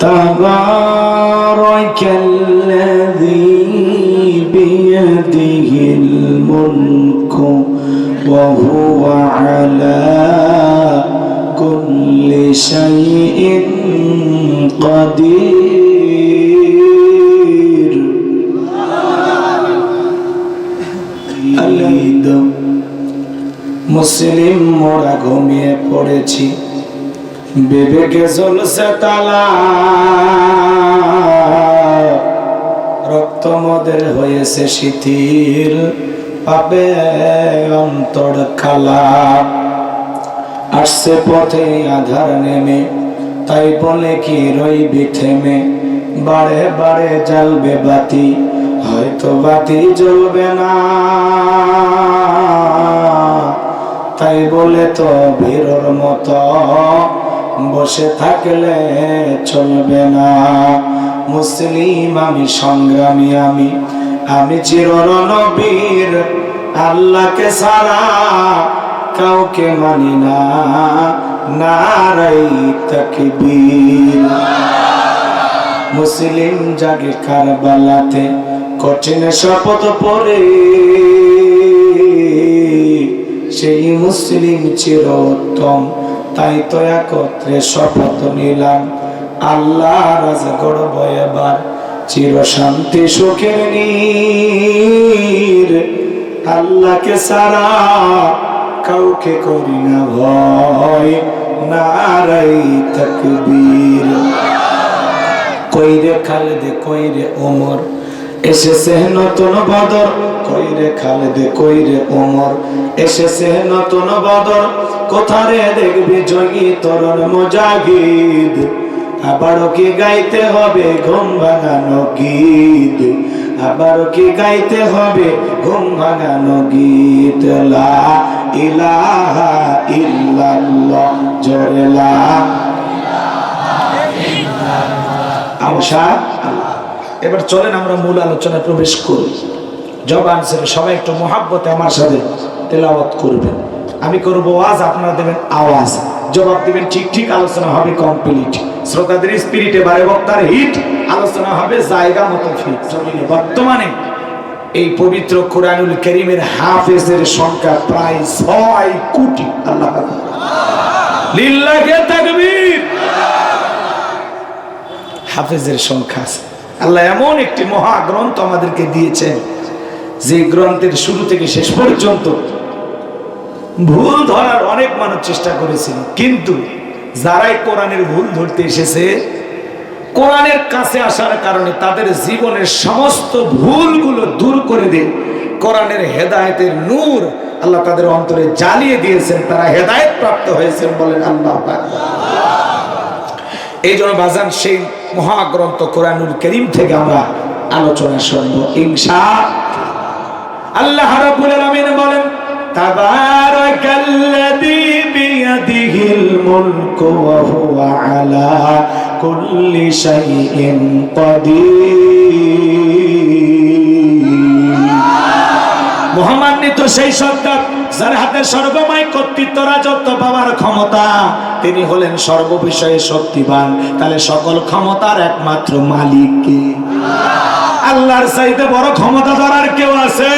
তাবারাকাল্লাযী বিয়াদিহিল মুলকু ওয়া হুয়া আলা কুল্লি শাইইন কাদির। মুসলিম মোরা ঘুমিয়ে পড়েছি, বিবেকে জ্বলছে তালা, রক্ত মদের হয়েছে শিথিল, পাবে অন্তর খালা। আসছে পথে আধার নেমে, তাই বলে কি রইবি থেমে, বারে বারে জ্বলবে বাতি, হয়তো বাতি জ্বলবে না, তাই বলে তো ভীরর মতো বসে থাকলে চলবে না। মুসলিম আমি, সংগ্রামী আমি, আমি চিররণবীর, আল্লাহকে ছাড়া কাউকে মানি না, নারায়ে তাকবীর। মুসলিম জাগে কারবালাতে, কঠিন শপথ পড়ে, সেই মুসলিম চিরোত্তম, তাই তো একত্রে শপথ নিলাম, আল্লাহ রাজ গড়ব এবার, চির শান্তি সুখের নীর, আল্লাহকে ছাড়া কাউকে করি না ভয়, নারায়ে তাকবীর। কইরে খালেদ কইরে ওমর, এসেছে নতুন বদর, কইরে খালেদ কইরে ওমর, এসেছে নতুন বদর, কোথারে দেখবি জঙ্গি তরুণ মুজাহিদ, আবারও কি গাইতে হবে ঘুম ভাঙানো গীত, আবারও কি গাইতে হবে ঘুম ভাঙানো গীত। লা ইলাহা ইল্লাল্লাহ, জোরে লা ইলাহা। এবার চলেন আমরা মূল আলোচনায় প্রবেশ করি। জবান ছেড়ে সবাই একটু মহাব্বতে আমার সাথে তেলাওয়াত করবেন। আমি করব ওয়াজ, আপনারা দেবেন আওয়াজ, জবাব দিবেন ঠিক ঠিক, আলোচনা হবে কমপ্লিট। শ্রোতাদের স্পিরিটে বারে বক্তার হিট, আলোচনা হবে জায়গা মতো ফিট। বর্তমানে এই পবিত্র কোরআনুল কারীমের হাফেজের সংখ্যা প্রায় 6 কোটি। আল্লাহ আকবার, লিল্লাহি তাকবীর। হাফেজের সংখ্যা আছে। আল্লাহ এমন একটি মহা গ্রন্থ আমাদেরকে দিয়েছেন, যে গ্রন্থের শুরু থেকে শেষ পর্যন্ত ভুল ধরার অনেক মানুষ চেষ্টা করেছিল, কিন্তু যারাই কোরআনের ভুল ধরতে এসেছে, কোরআনের কাছে আসার কারণে তাদের জীবনের সমস্ত ভুলগুলো দূর করে দিয়ে কোরআনের হেদায়েতের নূর আল্লাহ তাদের অন্তরে জ্বালিয়ে দিয়েছেন, তারা হেদায়েত প্রাপ্ত হয়েছেন। বলেন আল্লাহু আকবার। এই জন্য বাজান, সেই মহাগ্রন্থ কোরআনুল কারীম থেকে আমরা আলোচনা শুনব ইনশাআল্লাহ। আল্লাহ রাব্বুল আলামিন বলেন, তাবারাকাল্লাযী বিয়াদিহিল মুলকু ওয়া হুয়া আলা কুল্লি শাইইন কাদির। মহামান্বিত সেই সত্তা, যার হাতে সর্বময় কর্তৃত্ব, রাজত্ব পাওয়ার ক্ষমতা, তিনি হলেন সর্ববিষয়ে শক্তিমান। তাহলে সকল ক্ষমতার একমাত্র মালিক কে? আল্লাহর চাইতে বড় ক্ষমতা ধরার কেউ আছে?